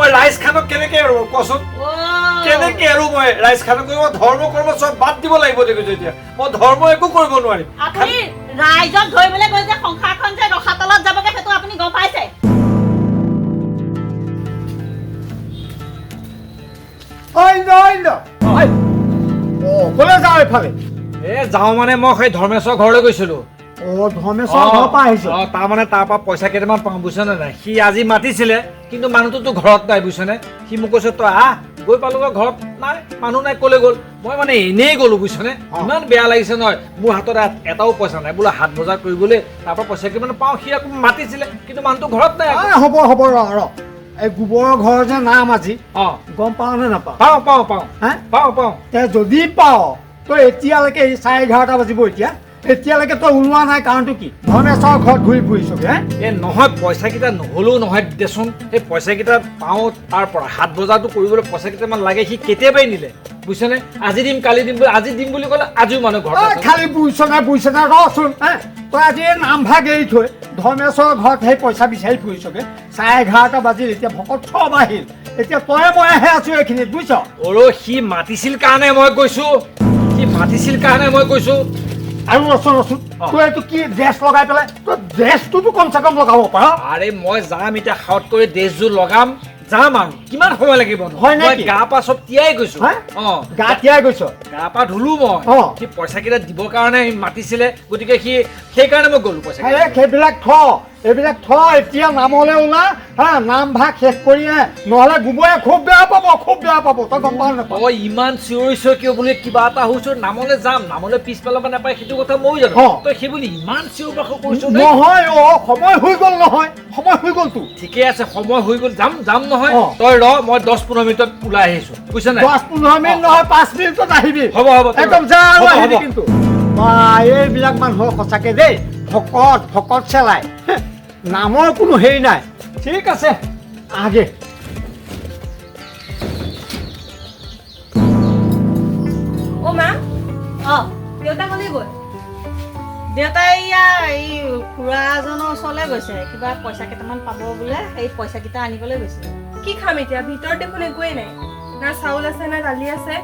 মই ৰাইজ খানক কেনেকে এৰো কচোন কেনেকে এৰো মই ৰাইজ খানক ধৰ্ম কৰ্ম চব বাদ দিব লাগিব দেখিছো এতিয়া মই ধৰ্ম একো কৰিব নোৱাৰিম আপুনি ৰাইজক ধৰিবলৈ গৈ যে সংসাৰখন যে ৰখাতলত যাবগে সেইটো আপুনি গম পাইছে কলে যাও এইফালে যাওঁ মানে মই সেই ধৰ্মেশ্বৰ ঘৰলৈ গৈছিলো ধৰ্মেশ্বৰ ঘৰৰ পৰা আহিছো তাৰমানে তাৰ পৰা পইচা কেইটামান পাওঁ বুজিছনে নাই সি আজি মাতিছিলে কিন্তু মানুহটোতো ঘৰত নাই বুজিছনে সি মোক কৈছে তই আহ গৈ পালো ঘৰত নাই মানুহ নাই কলৈ গ'ল মই মানে এনেই গ'লো বুজিছনে ইমান বেয়া লাগিছে নহয় মোৰ হাতত এটাও পইচা নাই বোলে হাত বজাৰ কৰিবলৈ তাৰ পৰা পইচা কেইটামান পাওঁ সি আকৌ মাতিছিলে কিন্তু মানুহটো ঘৰত নাই হ'ব হ'ব ৰ এই গোবৰৰ ঘৰ যে নাম আজি গম পাও নে নাপাওঁ পাওঁ যদি পাওঁ তই এতিয়ালৈকে 11:30 বাজিব এতিয়ালৈকে তই ওলোৱা নাই কাৰণটো কি ধৰ্মেশ্বৰ ঘৰত ঘূৰি ফুৰিছগে নহয় পইচা কেইটা নহ'লেও নহয় দেচোন সেই পইচা কেইটা পাওঁ তাৰ পৰা হাত বজাৰটো কৰিবলৈ পইচা কেইটামান লাগে সি কেতিয়াবাই নিলে বুজিছনে আজি দিম কালি দিম আজি দিম বুলি ক'লে আজিও মানুহ ঘৰত খালি বুজিছ নাই ৰচোন তই আজি নামভাগ এৰি থৈ ধৰ্মেশ্বৰৰ ঘৰত সেই পইচা বিচাৰি ফুৰিছগে 11:30 বাজিল এতিয়া ভকত চব আহিল এতিয়া তই মইহে আছো এইখিনিত বুজিছ সি মাতিছিল কাৰণে মই কৈছো আৰু ৰচোন তই এইটো কি ড্ৰেছ লগাই পেলাই তই ড্ৰেছটোতো কমচে কম লগাব পাৰ আৰে মই যাম এতিয়া শাওত কৰি ড্ৰেছযোৰ লগাম যাম আৰু কিমান সময় লাগিব মই গা পা চব তিয়াই গৈছো গা তিয়াই গৈছ গা পা ধুলো মই সি পইচা কেইটা দিবৰ কাৰণে মাতিছিলে গতিকে সি সেইকাৰণে মই গ'লো পইচা এইবিলাক এতিয়া নামলৈ ওলা নাম ভাগ শেষ কৰি নহ'লে গোবৰে খুব বেয়া পাব তই গম পাৱ নাপাৱ তই ইমান চিঞৰিছ কিয় বোলে কিবা এটা হৈছো নামলৈ যাম নামলৈ পিছ পেলাব নাপায় সেইটো কথা ময়ো জানো তই সেই বুলি ইমান চিঞৰ বাখৰ কৰিছ নহয় সময় হৈ গ'লতো ঠিকে আছে সময় হৈ গ'ল যাম নহয় তই ৰ মই 10-15 মিনিটত ওলাই আহিছো বুজিছ নাই 10-15 মিনিট নহয় 5 মিনিটত আহিবি হ'ব একদম যা আহিবি কিন্তু এইবিলাক মানুহৰ সঁচাকে দেই ভকত চেলাই নামৰ কোনো হেৰি নাই ঠিক আছে আগে মা দেউতা ক'লে গ'ল দেউতাই এই খুৰা এজনৰ ওচৰলৈ গৈছে কিবা পইচা কেইটামান পাব বোলে সেই পইচা কেইটা আনিবলৈ গৈছে কি খাম এতিয়া ভিতৰত দেখোন একোৱেই নাই না চাউল আছে না দালি আছে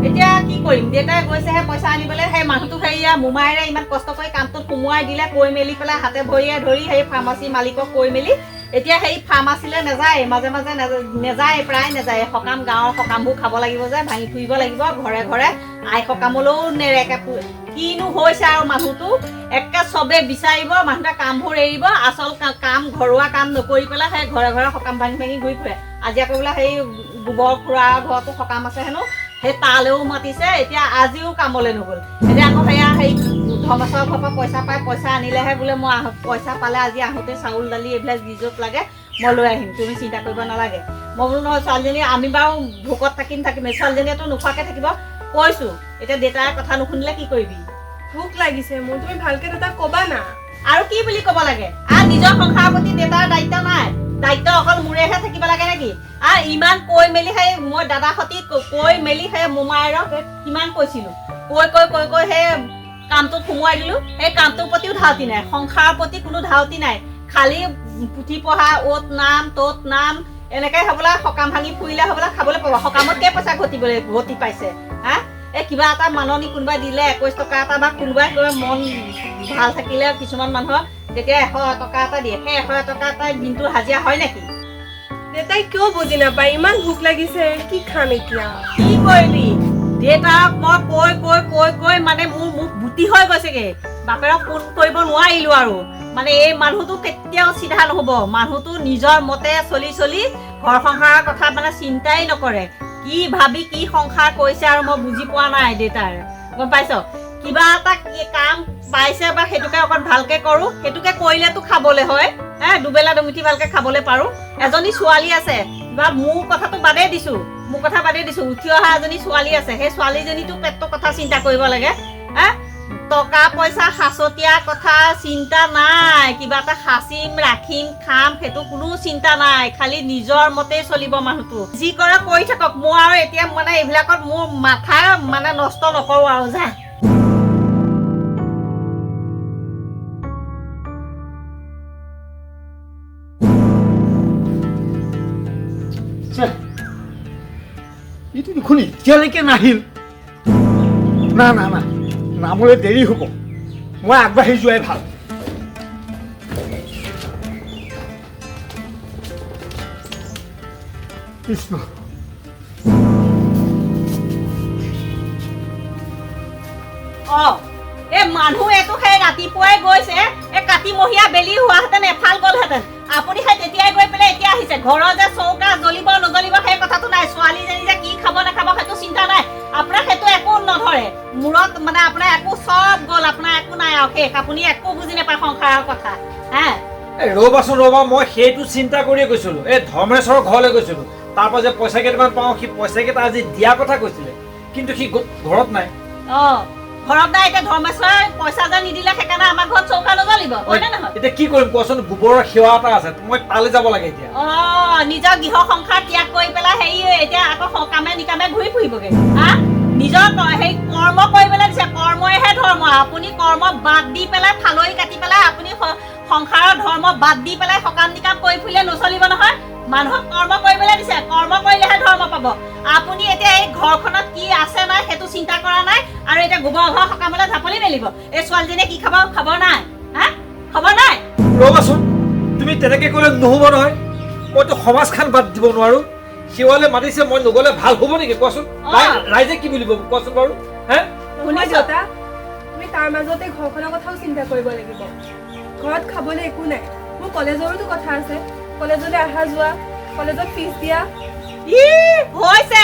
এতিয়া কি কৰিম দেউতাই গৈছেহে পইচা আনিবলৈ সেই মানুহটোক সেয়া মোমায়েৰে ইমান কষ্ট কৰি কামটোত সোমোৱাই দিলে কৈ মেলি পেলাই হাতে ভৰিয়ে ধৰি সেই ফাৰ্মাচী মালিকক কৈ মেলি এতিয়া সেই ফাৰ্মাচীলৈ নাযায় মাজে মাজে নাযায় প্ৰায় নাযায় সকাম গাঁৱৰ সকামবোৰ খাব লাগিব যে ভাঙি ফুৰিব লাগিব ঘৰে ঘৰে আই সকামলৈও নেৰেকে কিনো হৈছে আৰু মানুহটো একে চবে বিচাৰিব মানুহটোৱে কামবোৰ এৰিব আচল কাম ঘৰুৱা কাম নকৰি পেলাই সেই ঘৰে ঘৰে সকাম ভাঙি ঘূৰি ফুৰে আজি আকৌ বোলে সেই গোবৰ খুৰাৰ ঘৰতো সকাম আছে হেনো সেই তালৈও মাতিছে এতিয়া আজিও কামলৈ নগ'ল এতিয়া আকৌ সেয়া সেই ধৰ্মেশ্বৰৰ ঘৰৰ পৰা পইচা আনিলেহে বোলে মই পইচা পালে আজি আহোঁতে চাউল দালি এইবিলাক যি য'ত লাগে মই লৈ আহিম তুমি চিন্তা কৰিব নালাগে মই বোলো নহয় ছোৱালীজনী আমি বাৰু ভোকত থাকিম ছোৱালীজনীয়েতো নোখোৱাকৈ থাকিব কৈছোঁ এতিয়া দেউতাৰ কথা নুশুনিলে কি কৰিবি ভোক লাগিছে মোৰ তুমি ভালকে দেউতাক ক'বা না আৰু কি বুলি ক'ব লাগে আৰু নিজৰ সংসাৰৰ প্ৰতি দেউতাৰ দায়িত্ব নাই দায়িত্ব অকল মোৰেহে থাকিব লাগে নেকি আৰু ইমান কৈ মেলি সেই মই দাদাহঁতি কৈ মেলি সেই মোমায়েৰক কিমান কৈছিলোঁ কৈ সেই কামটোত সোমোৱাই দিলোঁ সেই কামটোৰ প্ৰতিও ধাউতি নাই সংসাৰৰ প্ৰতি কোনো ধাউতি নাই খালি পুথি পঢ়া অ'ত নাম ত'ত নাম এনেকৈ হ'বলৈ সকাম ভাঙি ফুৰিলে হ'বলৈ খাবলৈ পাব সকামত কেই পইচা ঘটি পাইছে এই কিবা এটা মাননি কোনোবাই দিলে 21 টকা এটা বা কোনোবাই কৈ মন ভাল থাকিলে কিছুমান মানুহৰ তেতিয়া 100 টকা এটা দিয়ে সেই 100 টকা এটা দিনটো হাজিৰা হয় নেকি দেউতাই কিয় বুজি নাপায় ইমান ভোক লাগিছে কি খাম এতিয়া কি কৰিবি দেউতাক মই কৈ মানে মোৰ মুখ বুটি হৈ গৈছেগে বাপেৰক ফোন কৰিব নোৱাৰিলোঁ আৰু মানে এই মানুহটো কেতিয়াও চিধা নহ'ব মানুহটো নিজৰ মতে চলি ঘৰ সংসাৰৰ কথা মানে চিন্তাই নকৰে কি ভাবি কি সংসাৰ কৰিছে আৰু মই বুজি পোৱা নাই দেউতাৰ গম পাইছ কিবা এটা কাম পাইছে বা সেইটোকে অকণ ভালকে কৰোঁ সেইটোকে কৰিলেতো খাবলৈ হয় দুবেলা দুমুঠি ভালকে খাবলৈ পাৰোঁ এজনী ছোৱালী আছে বা মোৰ কথাটো বাদেই দিছোঁ উঠি অহা এজনী ছোৱালী আছে সেই ছোৱালীজনীতো পেটৰ কথা চিন্তা কৰিব লাগে টকা পইচা সাঁচতীয়া কথা চিন্তা নাই কিবা এটা সাঁচিম ৰাখিম খাম সেইটো কোনো চিন্তা নাই খালি নিজৰ মতেই চলিব মানুহটো যি কৰে কৰি থাকক মোৰ আৰু এতিয়া মানে এইবিলাকত মোৰ মাথা মানে নষ্ট নকৰোঁ আৰু যা এইটো দেখোন এতিয়ালৈকে নাহিল। না না না, নামলৈ দেৰি হ'ব, মই আগবাঢ়ি যোৱাই ভাল। কৃষ্ণ, এই মানুহ এইটো সেই ৰাতিপুৱাই গৈছে, এই কাতিমহীয়া বেলি হোৱাহেঁতেন এফাল গ'লহেঁতেন। আপুনি সেই তেতিয়াই গৈ পেলাই এতিয়া আহিছে। ঘৰৰ যে চৌকা জ্বলিব নজ্বলিব সেই কথাটো নাই, ছোৱালীজনী যে কি খাব নাখাব সেইটো চিন্তা নাই। আপোনাৰ সেইটো একো নধৰে মূৰত, মানে আপোনাৰ একো চব গ'ল, আপোনাৰ একো নাই আৰু শেষ। আপুনি একো বুজি নাপায় সংসাৰৰ কথা। হে ৰ'বাচোন ৰ'বা, মই সেইটো চিন্তা কৰিয়ে গৈছিলোঁ। এই ধৰ্মেশ্বৰৰ ঘৰলৈ গৈছিলোঁ, তাৰ পৰা যে পইচা কেইটামান পাওঁ, সি পইচা কেইটা আজি দিয়া কথা কৈছিলে, কিন্তু সি ঘৰত নাই। ঘৰত নাই। এতিয়া ধৰ্মেশ্বৰে পইচা যে নিদিলে সেইকাৰণে আমাৰ ঘৰত চৌকা নজ্বলিব, হয়নে নহয়? এতিয়া কি কৰিম কোৱাচোন, গোবৰৰ সেৱা এটা আছে, মই তালৈ যাব লাগে এতিয়া। নিজৰ গৃহ সংসাৰ ত্যাগ কৰি পেলাই হেৰি এতিয়া আকৌ কামে নিকামে ঘূৰি ফুৰিবগে। নিজৰ সেই কৰ্ম কৰিবলৈ দিছে, কৰ্মইহে ধৰ্ম। আপুনি কৰ্ম বাদ দি পেলাই ফালৰি কাটি পেলাই আপুনি সংসাৰৰ ধৰ্ম বাদ দি পেলাই সকাম নিকাম কৰি ফুৰিলে নচলিব নহয়। মানুহক কৰ্ম কৰিবলৈ দিছে, কৰ্ম কৰিলেহে ধৰ্ম পাব। আপুনি এতিয়া এই ঘৰখনত কি আছে নাই সেইটো চিন্তা কৰা নাই, আৰু এতিয়া গোবৰ ঘৰ সকামলৈ ঢাপলি মেলিব। এই ছোৱালীজনীয়ে কি খাব, খবৰ নাই। খবৰ নাই। ৰ'বাচোন, তুমি তেনেকে ক'লে নহ'ব নহয়। মইতো সমাজখন বাদ দিব নোৱাৰো। শিৱালে মাতিছে, মই নগ'লে ভাল হ'ব নেকি কোৱাচোন? ৰাইজে কি বুলিব কোৱাচোন বাৰু? নহয় দেউতা, তুমি তাৰ মাজতে ঘৰখনৰ কথাও চিন্তা কৰিব লাগিব। ঘৰত খাবলৈ একো নাই, মোৰ কলেজৰোতো কথা আছে, কলেজলৈ অহা যোৱা, কলেজত ফিজ দিয়া। হৈছে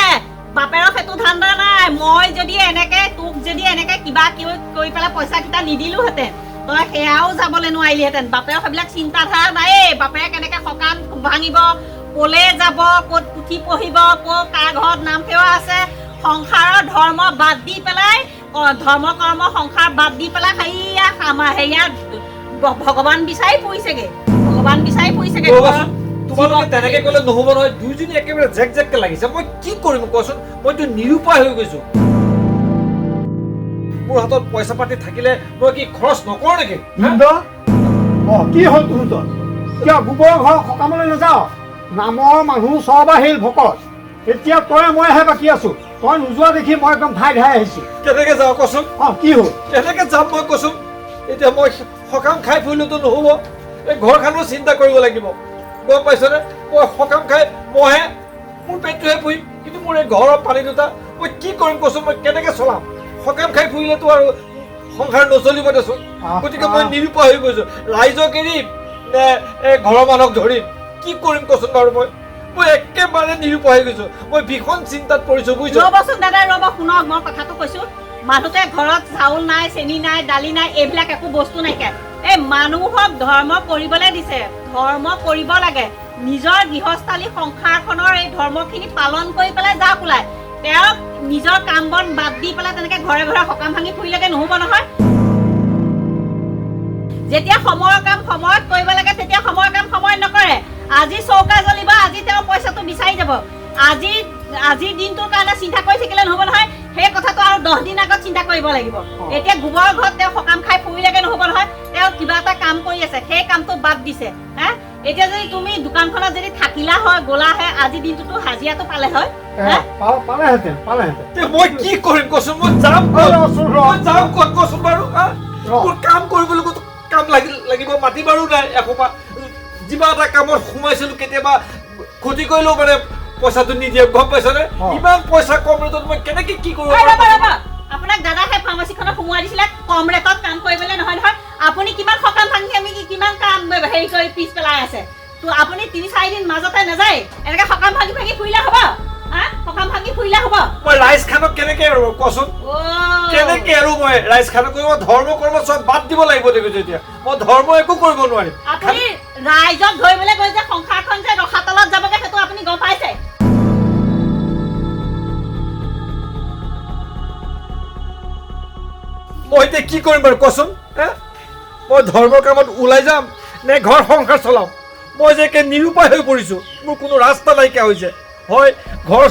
বাপেৰৰ সেইটো ধান্দা নাই। মই যদি এনেকে তোক যদি এনেকে কিবা কৰি পেলাই পইচা কেইটা নিদিলোহেঁতেন, তই সেয়াও যাবলৈ নোৱাৰিলিহেঁতেন। বাপেৰৰ সেইবিলাক চিন্তাধাৰা নাই। বাপেৰে কেনেকে সকাম ভাঙিব, ক'লে যাব, ক'ত পুথি পঢ়িব, ক'ত কাৰ ঘৰত নাম সেৱা আছে, সংসাৰৰ ধৰ্ম বাদ দি পেলাই, ধৰ্ম কৰ্ম সংসাৰ বাদ দি পেলাই হেৰিয়া ভগৱান বিচাৰি ফুৰিছেগে, ভগৱান বিচাৰি ফুৰিছেগে। তোমালোকে তেনেকে ক'লে নহ'ব নহয়। দুইজনী একেবাৰে জেক জেককে লাগিছে। মই কি কৰিম কোৱাচোন? মইতো নিৰুপায় হৈ গৈছো। মোৰ হাতত পইচা পাতি থাকিলে মই কি খৰচ নকৰোঁ নেকি? কি হ'ল তহঁতৰ? কিয় গোবৰ ঘৰ সকামলৈ নাযাওঁ? নামৰ মানুহ চব আহিল ভকত, এতিয়া তই মইহে বাকী আছো। তই নোযোৱা দেখি মই একদম ধাই ধাই আহিছোঁ। কেনেকে যাওঁ কচোন? কি হ'ল? কেনেকে যাম মই কচোন? এতিয়া মই সকাম খাই ফুৰিলেতো নহ'ব, এই ঘৰখনো চিন্তা কৰিব লাগিব। গম পাইছনে? মই সকাম খাই মইহে মোৰ পেটটোহে পুহিম, কিন্তু মোৰ এই ঘৰৰ পানী দুটা মই কি কৰিম কচোন? মই কেনেকে চলাম? সকাম খাই ফুৰিলেতো আৰু সংসাৰ নচলিব দেচোন। গতিকে মই নিৰুপায় হৈ গৈছো। ৰাইজক এৰিম নে ঘৰৰ মানুহক ধৰিম? কি কৰিম কচোন বাৰু? মই একেবাৰে নিৰুপায় হৈ গৈছো। মই ভীষণ চিন্তাত পৰিছো বুজিছো। ৰ'বচোন দাদা, ৰ'ব, শুনক, মই কথাটো কৈছো। মানুহতে ঘৰত চাউল নাই, চেনি নাই, দালি নাই, এইবিলাক একো বস্তু নাইকিয়া। এই মানুহক ধৰ্ম কৰিবলৈ দিছে, ধৰ্ম কৰিব লাগে। নিজৰ গৃহস্থালী সংসাৰখনৰ এই ধৰ্মখিনি পালন কৰি পেলাই যাওক ওলাই। তেওঁক নিজৰ কাম বন বাদ দি পেলাই তেনেকে ঘৰে ঘৰে সকাম ভাঙি ফুৰিলেগে নহ'ব নহয়। যেতিয়া সময়ৰ কাম সময়ত কৰিব লাগে, তেতিয়া সময়ৰ কাম সময়ত নকৰে। আজি চৌকা জ্বলিব, আজি তেওঁ পইচাটো বিচাৰি যাব। আজিৰ দিনটোৰ কাৰণে চিন্তা কৰি থাকিলে নহ'ব নহয়। সেই কথাটো আৰু 10 দিন আগত চিন্তা কৰিব লাগিব। এতিয়া গোবৰ ঘৰত তেওঁ সকাম খাই ফুৰিলেগে নহ'ব নহয়। তেওঁ কিবা এটা কাম কৰি আছে, সেই কামটো বাদ দিছে। এতিয়া যদি তুমি দোকানখনত যদি থাকিলা হয়, গ'লা হয়, আজি দিনটোতো হাজিৰাটো পালে হয়। পালেহেঁতেন। মই কি কৰিম কচোন? মই যাম ক'ত কচোন বাৰু? মোৰ কাম কৰিবলৈ কাম লাগিব, মাটি বাৰু নাই এসোপা। যিবা এটা কামত সোমাইছিলো, কেতিয়াবা ক্ষতি কৰিলেও মানে পইচাটো নিদিয়ে। গম পাইছনে? ইমান পইচা কম ৰেটত মই কেনেকে কি কৰিব পাৰিম? আপোনাক দাদা সেই ফাৰ্মাচীখনত সোমোৱাই দিছিলে কম ৰেটত কাম কৰিবলৈ, নহয় নহয়। আপুনি কিমান সকাম ভাঙি আমি কিমান কাম হেৰি কৰি পিছ পেলাই আছে। তো আপুনি 3-4 দিন মাজতে নাযায়, এনেকে সকাম ভাঙি ফুৰিলে হ'ব? সকাম ভাঙি ফুৰিলে হ'ব? মই ৰাইজ খানক কেনেকে এৰো কচোন? কেনেকে এৰো মই ৰাইজ খানক? মই ধৰ্ম কৰ্ম চব বাদ দিব লাগিব দেখিছো। এতিয়া মই ধৰ্ম একো কৰিব নোৱাৰিম। আপুনি ৰাইজক ধৰিবলৈ গৈ যে সংসাৰখন যে ৰসাতলত যাবগে, সেইটো আপুনি গম পাইছে? মই এতিয়া কি কৰিম বাৰু কচোন? মই ধৰ্মৰ কামত ওলাই যাম নে ঘৰ সংসাৰ চলাম? মই যে একে নিৰুপায় হৈ পৰিছো। মোৰ কোনো ৰাস্তা নাইকিয়া হৈছে। হয় ঘৰ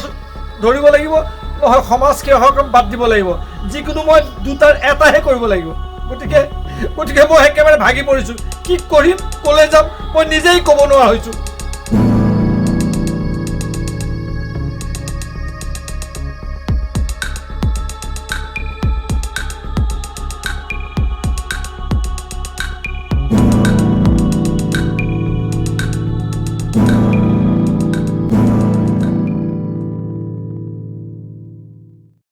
ধৰিব লাগিব, নহয় সমাজ সেৱা কাম বাদ দিব লাগিব। যিকোনো মই দুটাৰ এটাহে কৰিব লাগিব। গতিকে মই একেবাৰে ভাগি পৰিছো। কি কৰিম, ক'লে যাম, মই নিজেই ক'ব নোৱাৰা হৈছো।